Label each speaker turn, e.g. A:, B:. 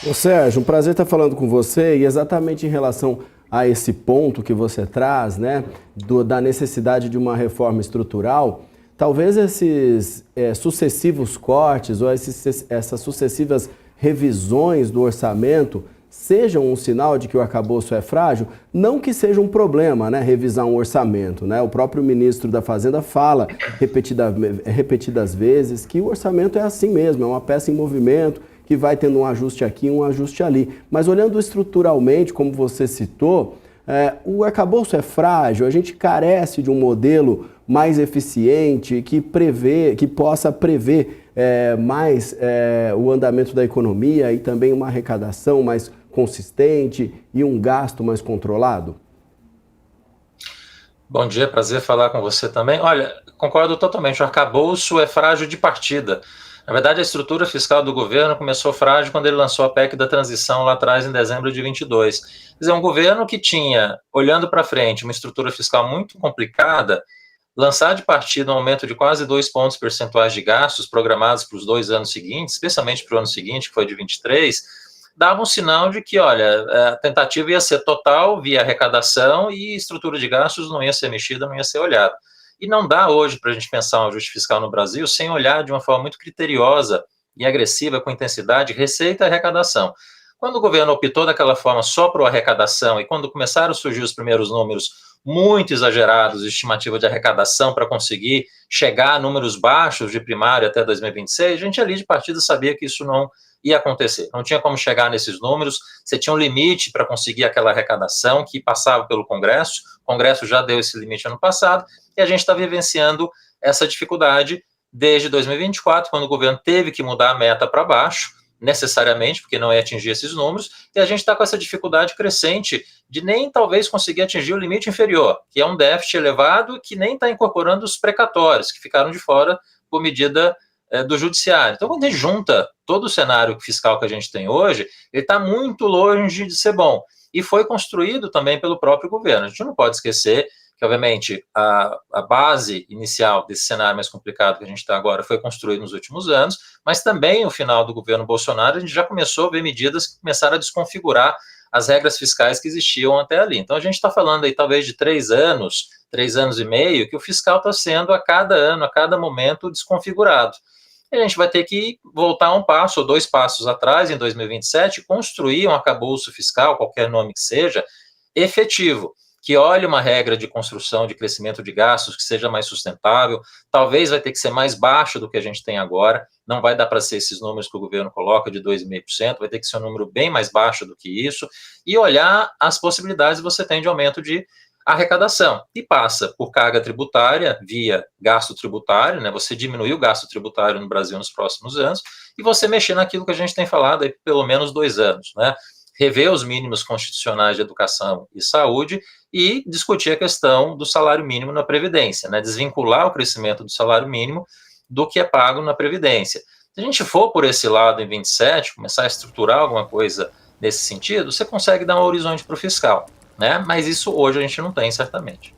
A: Ô Sérgio, um prazer estar falando com você e exatamente em relação a esse ponto que você traz, né, da necessidade de uma reforma estrutural, talvez esses sucessivos cortes ou essas sucessivas revisões do orçamento sejam um sinal de que o arcabouço é frágil, não que seja um problema, né, revisar um orçamento, né? O próprio ministro da Fazenda fala repetidas vezes que o orçamento é assim mesmo, é uma peça em movimento que vai tendo um ajuste aqui, um ajuste ali. Mas olhando estruturalmente, como você citou, o arcabouço é frágil, a gente carece de um modelo mais eficiente que possa prever mais o andamento da economia e também uma arrecadação mais consistente e um gasto mais controlado?
B: Bom dia, prazer falar com você também. Olha, concordo totalmente, o arcabouço é frágil de partida. Na verdade, a estrutura fiscal do governo começou frágil quando ele lançou a PEC da transição lá atrás, em dezembro de 22. Quer dizer, um governo que tinha, olhando para frente, uma estrutura fiscal muito complicada, lançar de partida um aumento de quase 2 pontos percentuais de gastos programados para os 2 anos seguintes, especialmente para o ano seguinte, que foi de 23, dava um sinal de que, olha, a tentativa ia ser total via arrecadação e estrutura de gastos não ia ser mexida, não ia ser olhada. E não dá hoje para a gente pensar um ajuste fiscal no Brasil sem olhar de uma forma muito criteriosa e agressiva, com intensidade, receita e arrecadação. Quando o governo optou daquela forma só para a arrecadação e quando começaram a surgir os primeiros números muito exagerados de estimativa de arrecadação para conseguir chegar a números baixos de primário até 2026, a gente ali de partida sabia que isso não ia acontecer. Não tinha como chegar nesses números, você tinha um limite para conseguir aquela arrecadação que passava pelo Congresso, o Congresso já deu esse limite ano passado, e a gente está vivenciando essa dificuldade desde 2024, quando o governo teve que mudar a meta para baixo, necessariamente, porque não ia atingir esses números, e a gente está com essa dificuldade crescente de nem talvez conseguir atingir o limite inferior, que é um déficit elevado que nem está incorporando os precatórios, que ficaram de fora por medida do judiciário. Então, quando a gente junta todo o cenário fiscal que a gente tem hoje, ele está muito longe de ser bom. E foi construído também pelo próprio governo. A gente não pode esquecer que, obviamente, a base inicial desse cenário mais complicado que a gente está agora foi construída nos últimos anos, mas também no final do governo Bolsonaro a gente já começou a ver medidas que começaram a desconfigurar as regras fiscais que existiam até ali. Então a gente está falando aí talvez de 3 anos, 3 anos e meio, que o fiscal está sendo a cada ano, a cada momento desconfigurado. E a gente vai ter que voltar um passo ou 2 passos atrás em 2027, construir um arcabouço fiscal, qualquer nome que seja, efetivo, que olhe uma regra de construção de crescimento de gastos que seja mais sustentável, talvez vai ter que ser mais baixo do que a gente tem agora, não vai dar para ser esses números que o governo coloca de 2,5%, vai ter que ser um número bem mais baixo do que isso, e olhar as possibilidades que você tem de aumento de arrecadação, e passa por carga tributária via gasto tributário, né? Você diminuir o gasto tributário no Brasil nos próximos anos, e você mexer naquilo que a gente tem falado aí pelo menos 2 anos, né? Rever os mínimos constitucionais de educação e saúde e discutir a questão do salário mínimo na Previdência, né? Desvincular o crescimento do salário mínimo do que é pago na Previdência. Se a gente for por esse lado em 27, começar a estruturar alguma coisa nesse sentido, você consegue dar um horizonte para o fiscal, né? Mas isso hoje a gente não tem, certamente.